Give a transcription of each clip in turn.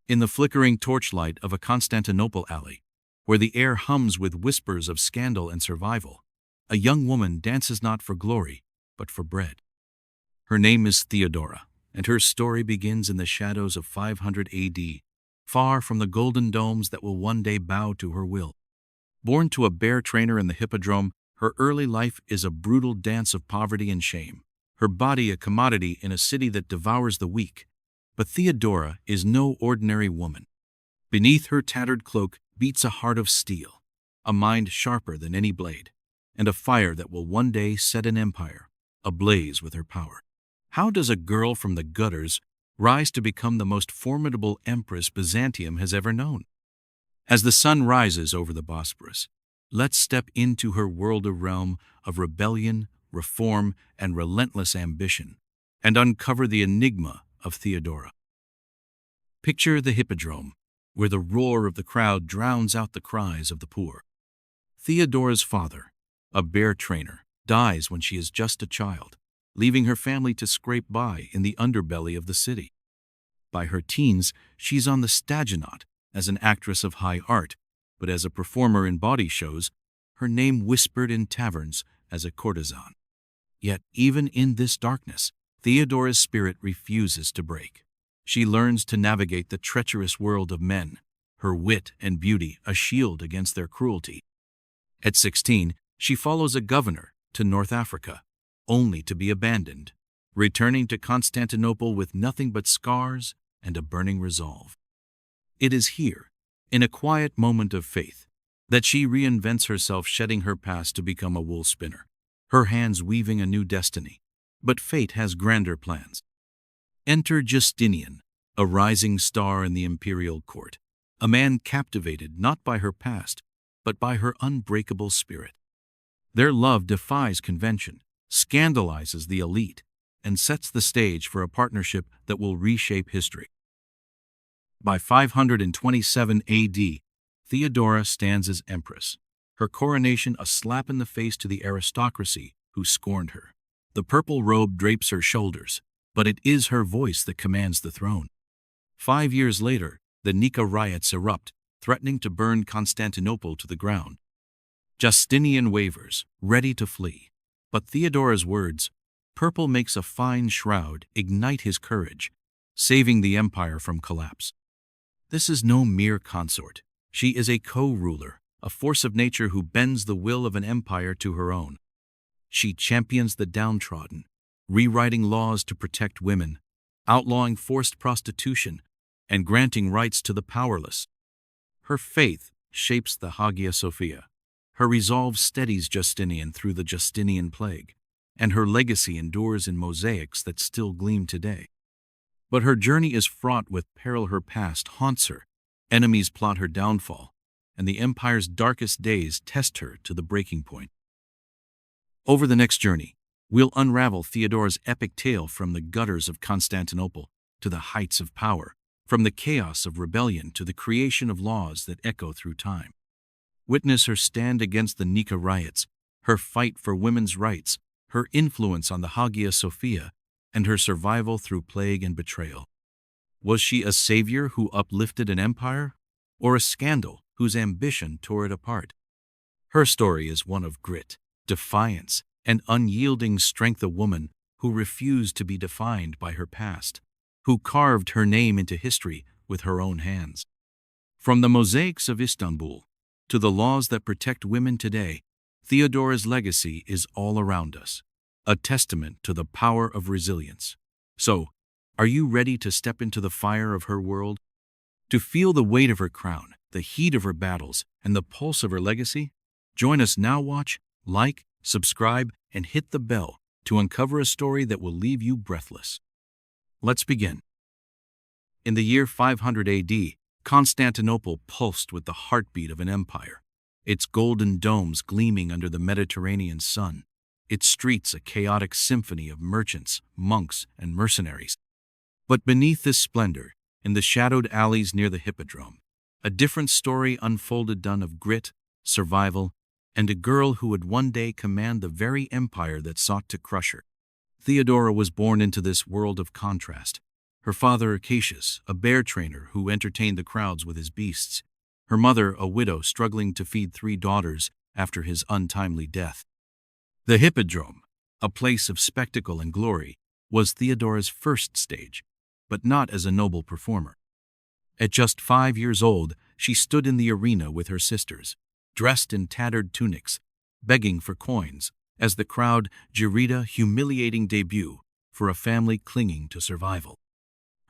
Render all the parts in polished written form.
In the flickering torchlight of a Constantinople alley, where the air hums with whispers of scandal and survival, a young woman dances not for glory, but for bread. Her name is Theodora, and her story begins in the shadows of 500 AD, far from the golden domes that will one day bow to her will. Born to a bear trainer in the Hippodrome, her early life is a brutal dance of poverty and shame, her body a commodity in a city that devours the weak. But Theodora is no ordinary woman. Beneath her tattered cloak beats a heart of steel, a mind sharper than any blade, and a fire that will one day set an empire ablaze with her power. How does a girl from the gutters rise to become the most formidable empress Byzantium has ever known? As the sun rises over the Bosporus, let's step into her world, a realm of rebellion, reform, and relentless ambition, and uncover the enigma of Theodora. Picture the Hippodrome, where the roar of the crowd drowns out the cries of the poor. Theodora's father, a bear trainer, dies when she is just a child, leaving her family to scrape by in the underbelly of the city. By her teens, she's on the staginot as an actress of high art, but as a performer in body shows, her name whispered in taverns as a courtesan. Yet even in this darkness, Theodora's spirit refuses to break. She learns to navigate the treacherous world of men, her wit and beauty a shield against their cruelty. At 16, she follows a governor to North Africa, only to be abandoned, returning to Constantinople with nothing but scars and a burning resolve. It is here, in a quiet moment of faith, that she reinvents herself, shedding her past to become a wool spinner, her hands weaving a new destiny. But fate has grander plans. Enter Justinian, a rising star in the imperial court, a man captivated not by her past, but by her unbreakable spirit. Their love defies convention, scandalizes the elite, and sets the stage for a partnership that will reshape history. By 527 AD, Theodora stands as empress, her coronation a slap in the face to the aristocracy who scorned her. The purple robe drapes her shoulders, but it is her voice that commands the throne. 5 years later, the Nika Riots erupt, threatening to burn Constantinople to the ground. Justinian wavers, ready to flee. But Theodora's words, "Purple makes a fine shroud," ignite his courage, saving the empire from collapse. This is no mere consort. She is a co-ruler, a force of nature who bends the will of an empire to her own. She champions the downtrodden, rewriting laws to protect women, outlawing forced prostitution, and granting rights to the powerless. Her faith shapes the Hagia Sophia. Her resolve steadies Justinian through the Justinian Plague, and her legacy endures in mosaics that still gleam today. But her journey is fraught with peril. Her past haunts her, enemies plot her downfall, and the empire's darkest days test her to the breaking point. Over the next journey, we'll unravel Theodora's epic tale from the gutters of Constantinople to the heights of power, from the chaos of rebellion to the creation of laws that echo through time. Witness her stand against the Nika Riots, her fight for women's rights, her influence on the Hagia Sophia, and her survival through plague and betrayal. Was she a savior who uplifted an empire, or a scandal whose ambition tore it apart? Her story is one of grit, defiance, and unyielding strength, a woman who refused to be defined by her past, who carved her name into history with her own hands. From the mosaics of Istanbul to the laws that protect women today, Theodora's legacy is all around us, a testament to the power of resilience. So, are you ready to step into the fire of her world? To feel the weight of her crown, the heat of her battles, and the pulse of her legacy? Join us now. Watch, like, subscribe, and hit the bell to uncover a story that will leave you breathless. Let's begin. In the year 500 AD, Constantinople pulsed with the heartbeat of an empire, its golden domes gleaming under the Mediterranean sun, its streets a chaotic symphony of merchants, monks, and mercenaries. But beneath this splendor, in the shadowed alleys near the Hippodrome, a different story unfolded, done of grit, survival, and a girl who would one day command the very empire that sought to crush her. Theodora was born into this world of contrast. Her father, Cassius, a bear trainer who entertained the crowds with his beasts. Her mother, a widow struggling to feed 3 daughters after his untimely death. The Hippodrome, a place of spectacle and glory, was Theodora's first stage, but not as a noble performer. At just 5 years old, she stood in the arena with her sisters, dressed in tattered tunics, begging for coins, as the crowd jeered a humiliating debut for a family clinging to survival.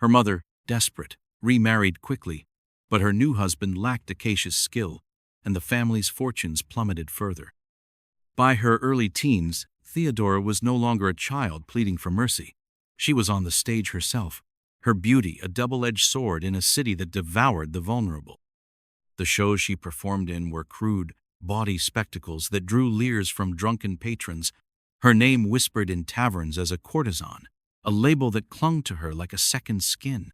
Her mother, desperate, remarried quickly, but her new husband lacked Acacia's skill, and the family's fortunes plummeted further. By her early teens, Theodora was no longer a child pleading for mercy. She was on the stage herself, her beauty a double-edged sword in a city that devoured the vulnerable. The shows she performed in were crude, bawdy spectacles that drew leers from drunken patrons, her name whispered in taverns as a courtesan, a label that clung to her like a second skin.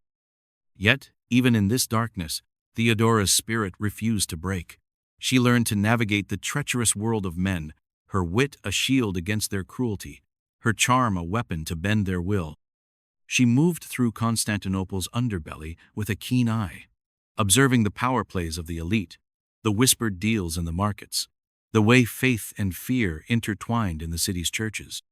Yet, even in this darkness, Theodora's spirit refused to break. She learned to navigate the treacherous world of men, her wit a shield against their cruelty, her charm a weapon to bend their will. She moved through Constantinople's underbelly with a keen eye, observing the power plays of the elite, the whispered deals in the markets, the way faith and fear intertwined in the city's churches.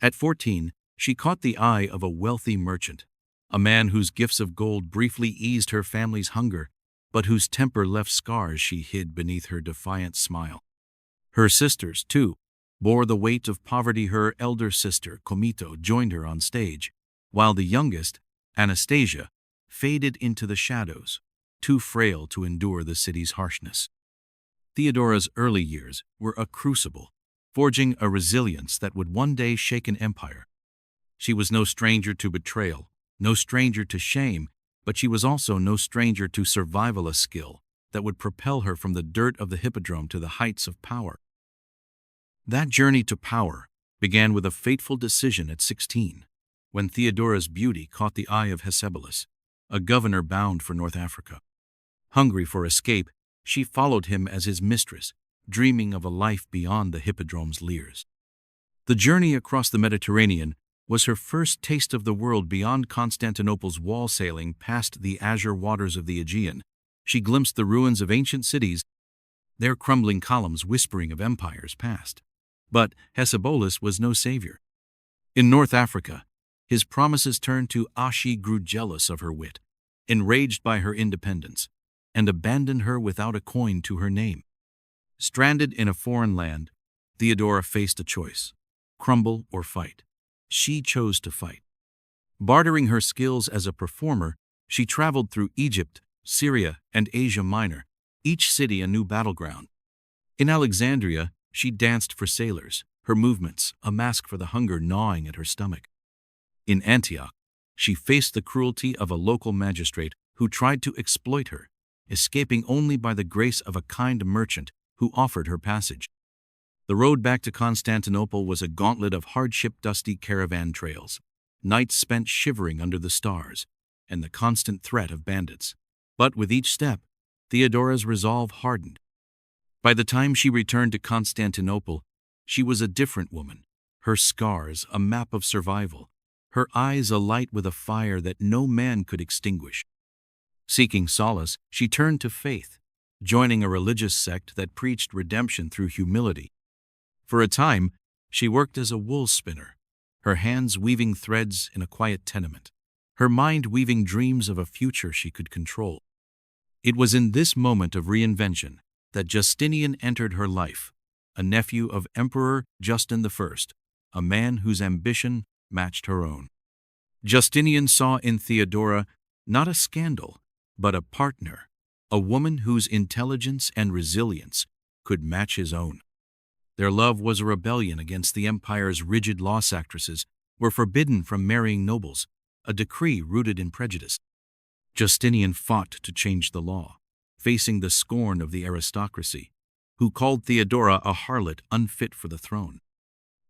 At 14, she caught the eye of a wealthy merchant, a man whose gifts of gold briefly eased her family's hunger, but whose temper left scars she hid beneath her defiant smile. Her sisters, too, bore the weight of poverty. Her elder sister, Comito, joined her on stage, while the youngest, Anastasia, faded into the shadows, too frail to endure the city's harshness. Theodora's early years were a crucible, forging a resilience that would one day shake an empire. She was no stranger to betrayal, no stranger to shame, but she was also no stranger to survivalist skill that would propel her from the dirt of the Hippodrome to the heights of power. That journey to power began with a fateful decision at 16, when Theodora's beauty caught the eye of Civilis, a governor bound for North Africa. Hungry for escape, she followed him as his mistress, dreaming of a life beyond the Hippodrome's leers. The journey across the Mediterranean was her first taste of the world beyond Constantinople's wall. Sailing past the azure waters of the Aegean, she glimpsed the ruins of ancient cities, their crumbling columns whispering of empires past. But Hesebolas was no savior. In North Africa, his promises turned to Ashi grew jealous of her wit, enraged by her independence, and abandoned her without a coin to her name. Stranded in a foreign land, Theodora faced a choice: crumble or fight. She chose to fight. Bartering her skills as a performer, she traveled through Egypt, Syria, and Asia Minor, each city a new battleground. In Alexandria, she danced for sailors, her movements a mask for the hunger gnawing at her stomach. In Antioch, she faced the cruelty of a local magistrate who tried to exploit her, escaping only by the grace of a kind merchant who offered her passage. The road back to Constantinople was a gauntlet of hardship, dusty caravan trails, nights spent shivering under the stars, and the constant threat of bandits. But with each step, Theodora's resolve hardened. By the time she returned to Constantinople, she was a different woman, her scars a map of survival, her eyes alight with a fire that no man could extinguish. Seeking solace, she turned to faith, joining a religious sect that preached redemption through humility. For a time, she worked as a wool spinner, her hands weaving threads in a quiet tenement, her mind weaving dreams of a future she could control. It was in this moment of reinvention that Justinian entered her life, a nephew of Emperor Justin I, a man whose ambition matched her own. Justinian saw in Theodora not a scandal, but a partner, a woman whose intelligence and resilience could match his own. Their love was a rebellion against the empire's rigid law. Actresses were forbidden from marrying nobles, a decree rooted in prejudice. Justinian fought to change the law, facing the scorn of the aristocracy, who called Theodora a harlot unfit for the throne.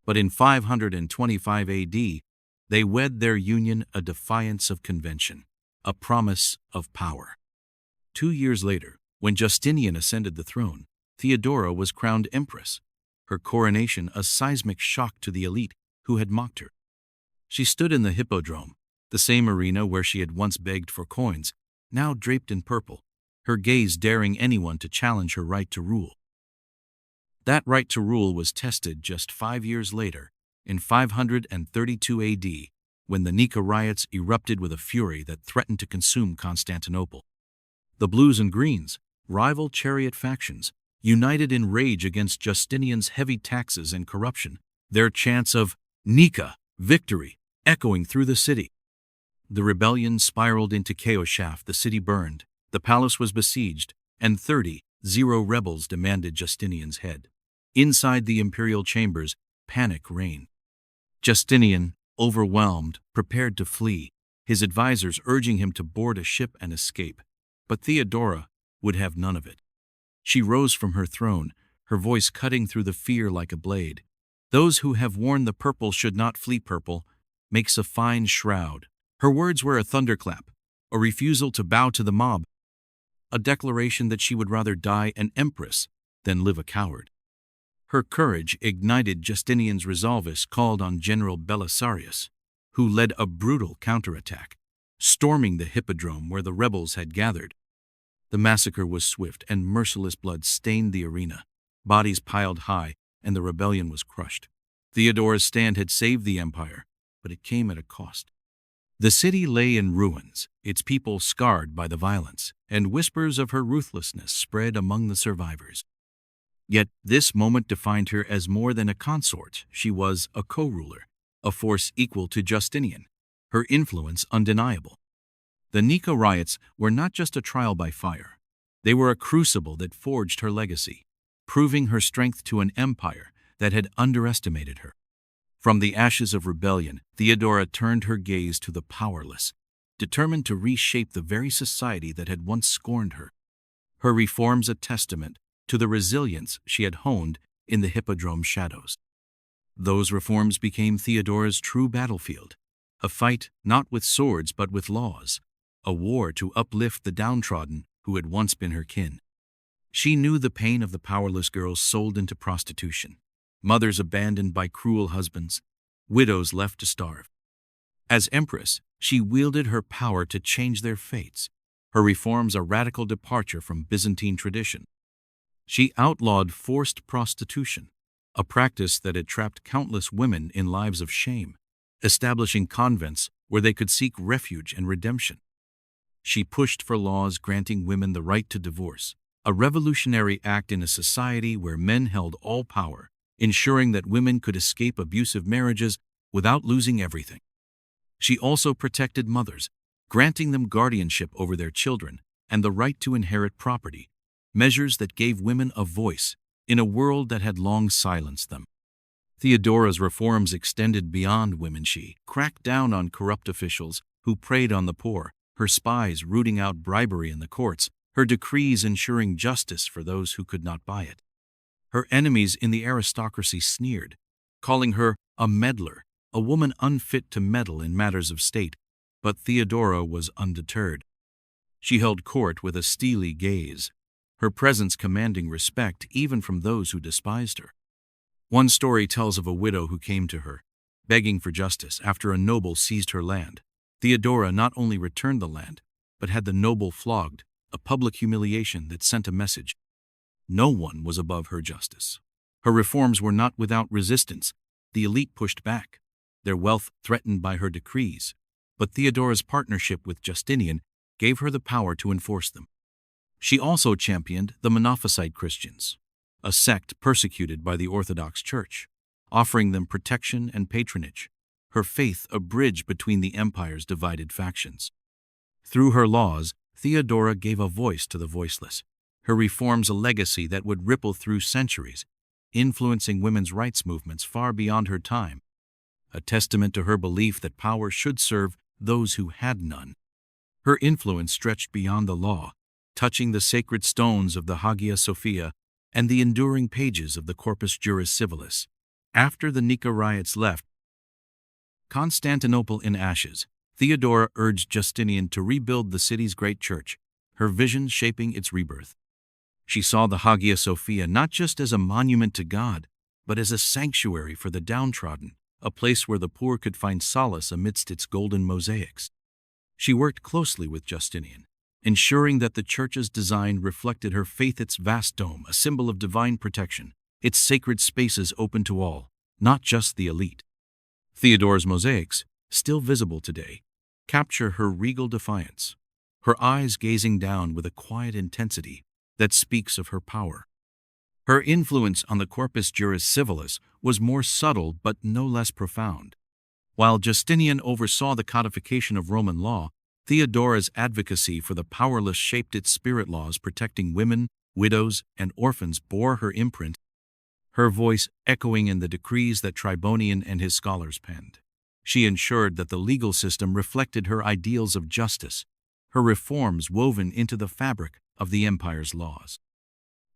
But in 525 AD, they wed their union, a defiance of convention, a promise of power. 2 years later, when Justinian ascended the throne, Theodora was crowned empress, her coronation a seismic shock to the elite who had mocked her. She stood in the Hippodrome, The same arena where she had once begged for coins, now draped in purple, her gaze daring anyone to challenge her right to rule. That right to rule was tested just 5 years later, in 532 AD, when the Nika Riots erupted with a fury that threatened to consume Constantinople. The Blues and Greens, rival chariot factions, united in rage against Justinian's heavy taxes and corruption, their chants of "Nika, victory," echoing through the city. The rebellion spiraled into chaos. The city burned, the palace was besieged, and 30 rebels demanded Justinian's head. Inside the imperial chambers, panic reigned. Justinian, overwhelmed, prepared to flee, his advisors urging him to board a ship and escape. But Theodora would have none of it. She rose from her throne, her voice cutting through the fear like a blade. "Those who have worn the purple should not flee purple, makes a fine shroud." Her words were a thunderclap, a refusal to bow to the mob, a declaration that she would rather die an empress than live a coward. Her courage ignited Justinian's resolve, called on General Belisarius, who led a brutal counterattack, storming the Hippodrome where the rebels had gathered. The massacre was swift, and merciless blood stained the arena. Bodies piled high, and the rebellion was crushed. Theodora's stand had saved the empire, but it came at a cost. The city lay in ruins, its people scarred by the violence, and whispers of her ruthlessness spread among the survivors. Yet this moment defined her as more than a consort. She was a co-ruler, a force equal to Justinian, her influence undeniable. The Nika Riots were not just a trial by fire. They were a crucible that forged her legacy, proving her strength to an empire that had underestimated her. From the ashes of rebellion, Theodora turned her gaze to the powerless, determined to reshape the very society that had once scorned her. Her reforms a testament to the resilience she had honed in the Hippodrome shadows. Those reforms became Theodora's true battlefield, a fight not with swords but with laws, a war to uplift the downtrodden who had once been her kin. She knew the pain of the powerless girls sold into prostitution, mothers abandoned by cruel husbands, widows left to starve. As empress, she wielded her power to change their fates, her reforms a radical departure from Byzantine tradition. She outlawed forced prostitution, a practice that had trapped countless women in lives of shame, establishing convents where they could seek refuge and redemption. She pushed for laws granting women the right to divorce, a revolutionary act in a society where men held all power, ensuring that women could escape abusive marriages without losing everything. She also protected mothers, granting them guardianship over their children and the right to inherit property, measures that gave women a voice in a world that had long silenced them. Theodora's reforms extended beyond women. She cracked down on corrupt officials who preyed on the poor, her spies rooting out bribery in the courts, her decrees ensuring justice for those who could not buy it. Her enemies in the aristocracy sneered, calling her a meddler, a woman unfit to meddle in matters of state, but Theodora was undeterred. She held court with a steely gaze, her presence commanding respect even from those who despised her. One story tells of a widow who came to her, begging for justice after a noble seized her land. Theodora not only returned the land, but had the noble flogged, a public humiliation that sent a message. No one was above her justice. Her reforms were not without resistance. The elite pushed back, their wealth threatened by her decrees, but Theodora's partnership with Justinian gave her the power to enforce them. She also championed the Monophysite Christians, a sect persecuted by the Orthodox Church, offering them protection and patronage, her faith a bridge between the empire's divided factions. Through her laws, Theodora gave a voice to the voiceless, her reforms a legacy that would ripple through centuries, influencing women's rights movements far beyond her time, a testament to her belief that power should serve those who had none. Her influence stretched beyond the law, touching the sacred stones of the Hagia Sophia and the enduring pages of the Corpus Juris Civilis. After the Nika Riots left Constantinople in ashes, Theodora urged Justinian to rebuild the city's great church, her vision shaping its rebirth. She saw the Hagia Sophia not just as a monument to God, but as a sanctuary for the downtrodden, a place where the poor could find solace amidst its golden mosaics. She worked closely with Justinian, ensuring that the church's design reflected her faith. Its vast dome, a symbol of divine protection, its sacred spaces open to all, not just the elite. Theodora's mosaics, still visible today, capture her regal defiance, her eyes gazing down with a quiet intensity that speaks of her power. Her influence on the Corpus Juris Civilis was more subtle but no less profound. While Justinian oversaw the codification of Roman law, Theodora's advocacy for the powerless shaped its spirit laws protecting women, widows, and orphans bore her imprint, her voice echoing in the decrees that Tribonian and his scholars penned. She ensured that the legal system reflected her ideals of justice, her reforms woven into the fabric of the empire's laws.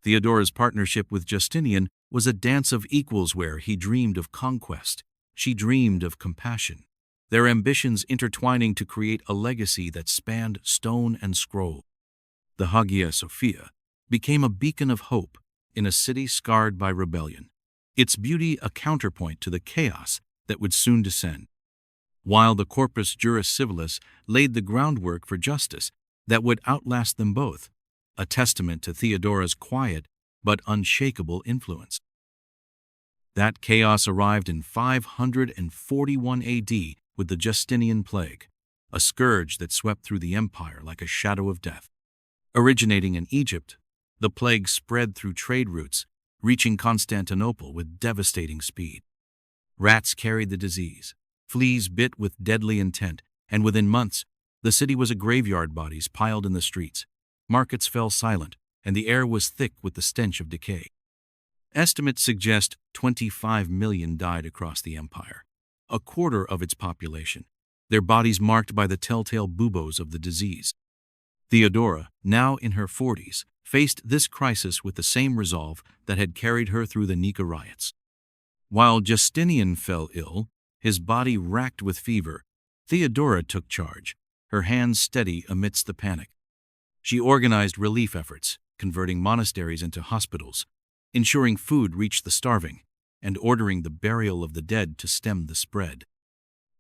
Theodora's partnership with Justinian was a dance of equals where he dreamed of conquest, she dreamed of compassion, their ambitions intertwining to create a legacy that spanned stone and scroll. The Hagia Sophia became a beacon of hope in a city scarred by rebellion, its beauty a counterpoint to the chaos that would soon descend. While the Corpus Juris Civilis laid the groundwork for justice that would outlast them both, a testament to Theodora's quiet but unshakable influence. That chaos arrived in 541 AD with the Justinian Plague, a scourge that swept through the empire like a shadow of death. Originating in Egypt, the plague spread through trade routes, reaching Constantinople with devastating speed. Rats carried the disease, fleas bit with deadly intent, and within months, the city was a graveyard, bodies piled in the streets. Markets fell silent, and the air was thick with the stench of decay. Estimates suggest 25 million died across the empire, a quarter of its population, their bodies marked by the telltale buboes of the disease. Theodora, now in her 40s, faced this crisis with the same resolve that had carried her through the Nika Riots. While Justinian fell ill, his body racked with fever, Theodora took charge, her hands steady amidst the panic. She organized relief efforts, converting monasteries into hospitals, ensuring food reached the starving, and ordering the burial of the dead to stem the spread.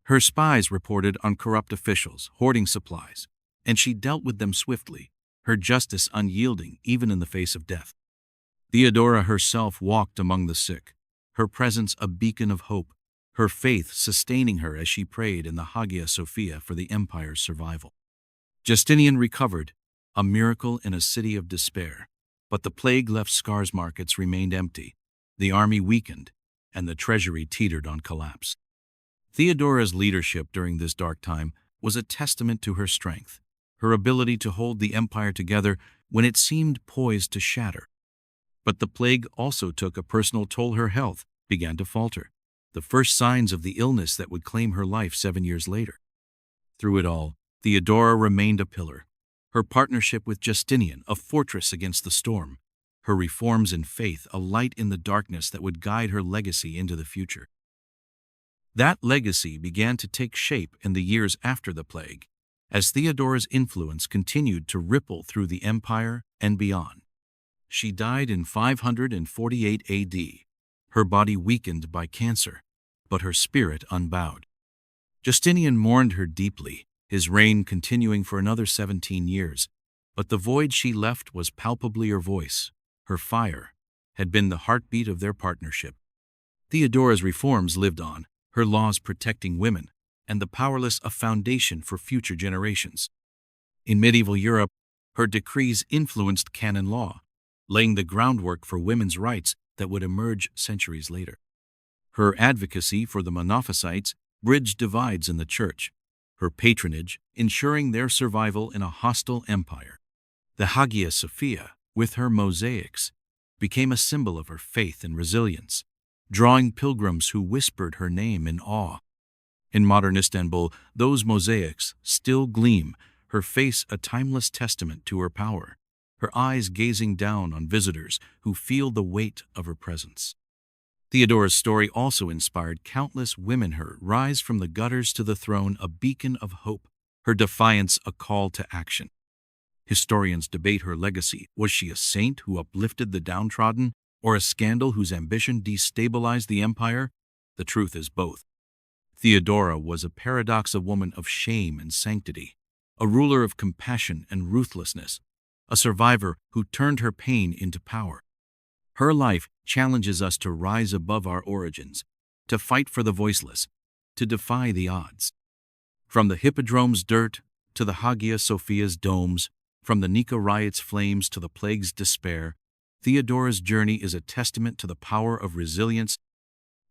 Her spies reported on corrupt officials hoarding supplies, and she dealt with them swiftly, her justice unyielding even in the face of death. Theodora herself walked among the sick, her presence a beacon of hope, her faith sustaining her as she prayed in the Hagia Sophia for the empire's survival. Justinian recovered, a miracle in a city of despair, but the plague left scars. Markets remained empty, the army weakened, and the treasury teetered on collapse. Theodora's leadership during this dark time was a testament to her strength, her ability to hold the empire together when it seemed poised to shatter. But the plague also took a personal toll. Her health began to falter, the first signs of the illness that would claim her life 7 years later. Through it all, Theodora remained a pillar, her partnership with Justinian a fortress against the storm, her reforms and faith a light in the darkness that would guide her legacy into the future. That legacy began to take shape in the years after the plague, as Theodora's influence continued to ripple through the empire and beyond. She died in 548 AD, her body weakened by cancer, but her spirit unbowed. Justinian mourned her deeply, his reign continuing for another 17 years, but the void she left was palpably her voice, her fire, had been the heartbeat of their partnership. Theodora's reforms lived on, her laws protecting women, and the powerless a foundation for future generations. In medieval Europe, her decrees influenced canon law, laying the groundwork for women's rights that would emerge centuries later. Her advocacy for the Monophysites bridged divides in the church, her patronage ensuring their survival in a hostile empire. The Hagia Sophia, with her mosaics, became a symbol of her faith and resilience, drawing pilgrims who whispered her name in awe. In modern Istanbul, those mosaics still gleam, her face a timeless testament to her power, her eyes gazing down on visitors who feel the weight of her presence. Theodora's story also inspired countless women, her rise from the gutters to the throne a beacon of hope, her defiance a call to action. Historians debate her legacy. Was she a saint who uplifted the downtrodden, or a scandal whose ambition destabilized the empire? The truth is both. Theodora was a paradox, a woman of shame and sanctity, a ruler of compassion and ruthlessness, a survivor who turned her pain into power. Her life challenges us to rise above our origins, to fight for the voiceless, to defy the odds. From the Hippodrome's dirt to the Hagia Sophia's domes, from the Nika Riots' flames to the plague's despair, Theodora's journey is a testament to the power of resilience,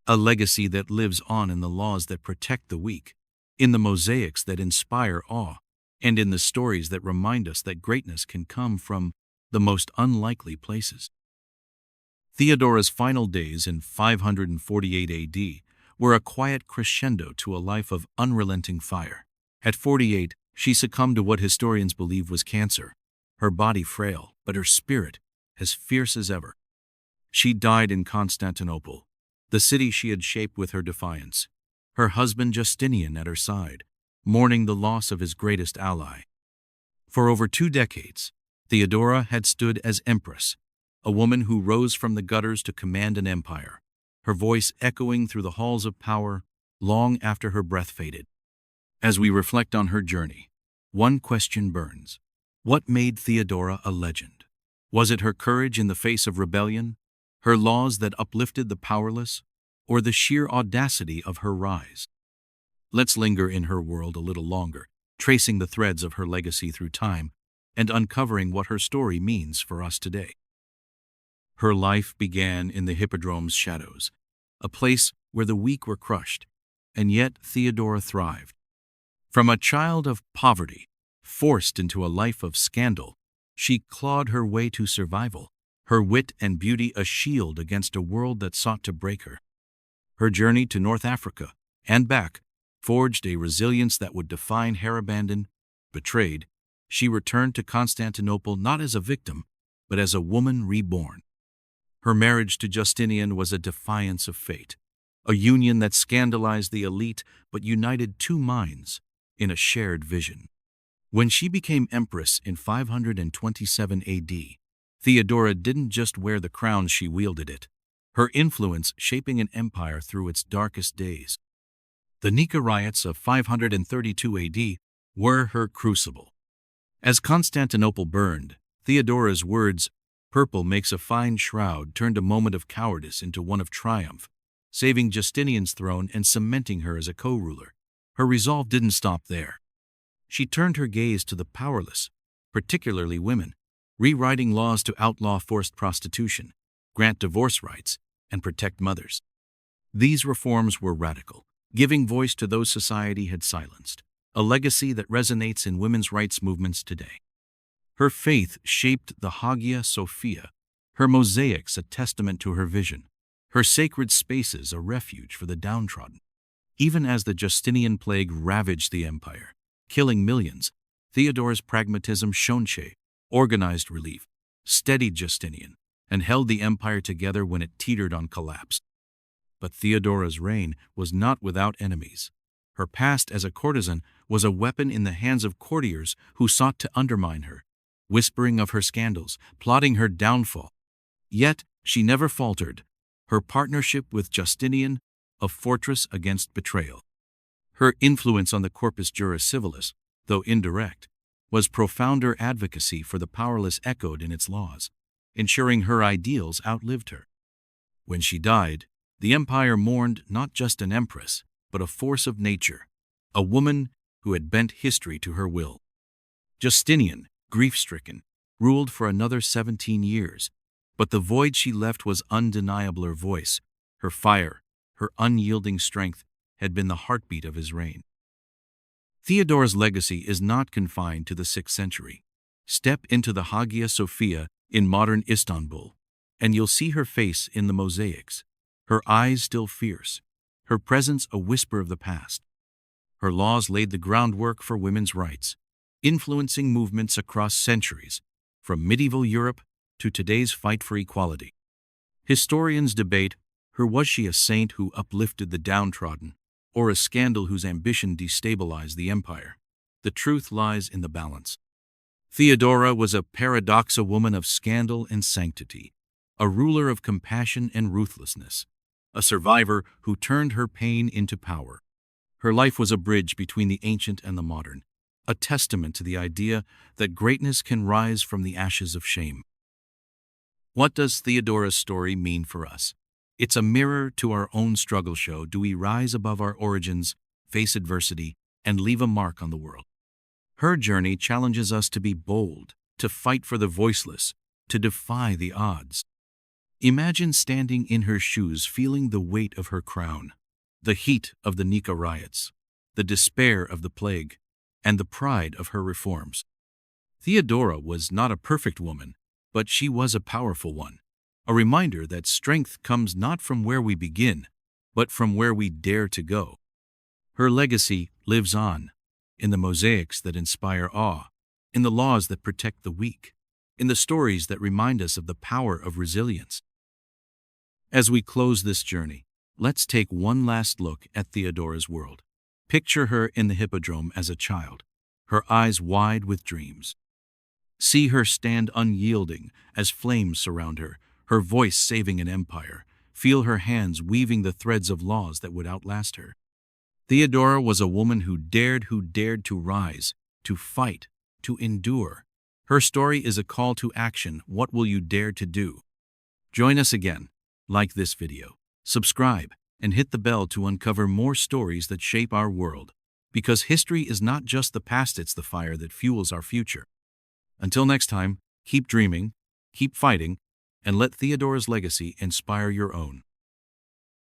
a legacy that lives on in the laws that protect the weak, in the mosaics that inspire awe, and in the stories that remind us that greatness can come from the most unlikely places. Theodora's final days in 548 AD were a quiet crescendo to a life of unrelenting fire. At 48, she succumbed to what historians believe was cancer, her body frail, but her spirit as fierce as ever. She died in Constantinople, the city she had shaped with her defiance, her husband Justinian at her side, mourning the loss of his greatest ally. For over 2 decades, Theodora had stood as empress, a woman who rose from the gutters to command an empire, her voice echoing through the halls of power long after her breath faded. As we reflect on her journey, one question burns. What made Theodora a legend? Was it her courage in the face of rebellion, her laws that uplifted the powerless, or the sheer audacity of her rise? Let's linger in her world a little longer, tracing the threads of her legacy through time and uncovering what her story means for us today. Her life began in the Hippodrome's shadows, a place where the weak were crushed, and yet Theodora thrived. From a child of poverty, forced into a life of scandal, she clawed her way to survival, her wit and beauty a shield against a world that sought to break her. Her journey to North Africa and back forged a resilience that would define her. Abandoned, betrayed, she returned to Constantinople not as a victim, but as a woman reborn. Her marriage to Justinian was a defiance of fate, a union that scandalized the elite but united 2 minds in a shared vision. When she became empress in 527 AD, Theodora didn't just wear the crown, she wielded it, her influence shaping an empire through its darkest days. The Nika Riots of 532 AD were her crucible. As Constantinople burned, Theodora's words, "Purple makes a fine shroud," turned a moment of cowardice into one of triumph, saving Justinian's throne and cementing her as a co-ruler. Her resolve didn't stop there. She turned her gaze to the powerless, particularly women, rewriting laws to outlaw forced prostitution, grant divorce rights, and protect mothers. These reforms were radical, giving voice to those society had silenced, a legacy that resonates in women's rights movements today. Her faith shaped the Hagia Sophia, her mosaics a testament to her vision, her sacred spaces a refuge for the downtrodden. Even as the Justinian Plague ravaged the empire, killing millions, Theodora's pragmatism shone, organized relief, steadied Justinian, and held the empire together when it teetered on collapse. But Theodora's reign was not without enemies. Her past as a courtesan was a weapon in the hands of courtiers who sought to undermine her, whispering of her scandals, plotting her downfall. Yet she never faltered, her partnership with Justinian a fortress against betrayal. Her influence on the Corpus Juris Civilis, though indirect, was profound. Her advocacy for the powerless echoed in its laws, ensuring her ideals outlived her. When she died, the empire mourned not just an empress, but a force of nature, a woman who had bent history to her will. Justinian, grief-stricken, ruled for another 17 years, but the void she left was undeniable. Her voice, her fire, her unyielding strength had been the heartbeat of his reign. Theodora's legacy is not confined to the 6th century. Step into the Hagia Sophia in modern Istanbul, and you'll see her face in the mosaics, her eyes still fierce, her presence a whisper of the past. Her laws laid the groundwork for women's rights, influencing movements across centuries, from medieval Europe to today's fight for equality. Historians debate her: was she a saint who uplifted the downtrodden, or a scandal whose ambition destabilized the empire? The truth lies in the balance. Theodora was a paradox, a woman of scandal and sanctity, a ruler of compassion and ruthlessness, a survivor who turned her pain into power. Her life was a bridge between the ancient and the modern, a testament to the idea that greatness can rise from the ashes of shame. What does Theodora's story mean for us? It's a mirror to our own struggle. Do we rise above our origins, face adversity, and leave a mark on the world? Her journey challenges us to be bold, to fight for the voiceless, to defy the odds. Imagine standing in her shoes, feeling the weight of her crown, the heat of the Nika Riots, the despair of the plague, and the pride of her reforms. Theodora was not a perfect woman, but she was a powerful one, a reminder that strength comes not from where we begin, but from where we dare to go. Her legacy lives on, in the mosaics that inspire awe, in the laws that protect the weak, in the stories that remind us of the power of resilience. As we close this journey, let's take one last look at Theodora's world. Picture her in the Hippodrome as a child, her eyes wide with dreams. See her stand unyielding as flames surround her, her voice saving an empire. Feel her hands weaving the threads of laws that would outlast her. Theodora was a woman who dared to rise, to fight, to endure. Her story is a call to action. What will you dare to do? Join us again. Like this video, subscribe, and hit the bell to uncover more stories that shape our world. Because history is not just the past, it's the fire that fuels our future. Until next time, keep dreaming, keep fighting, and let Theodora's legacy inspire your own.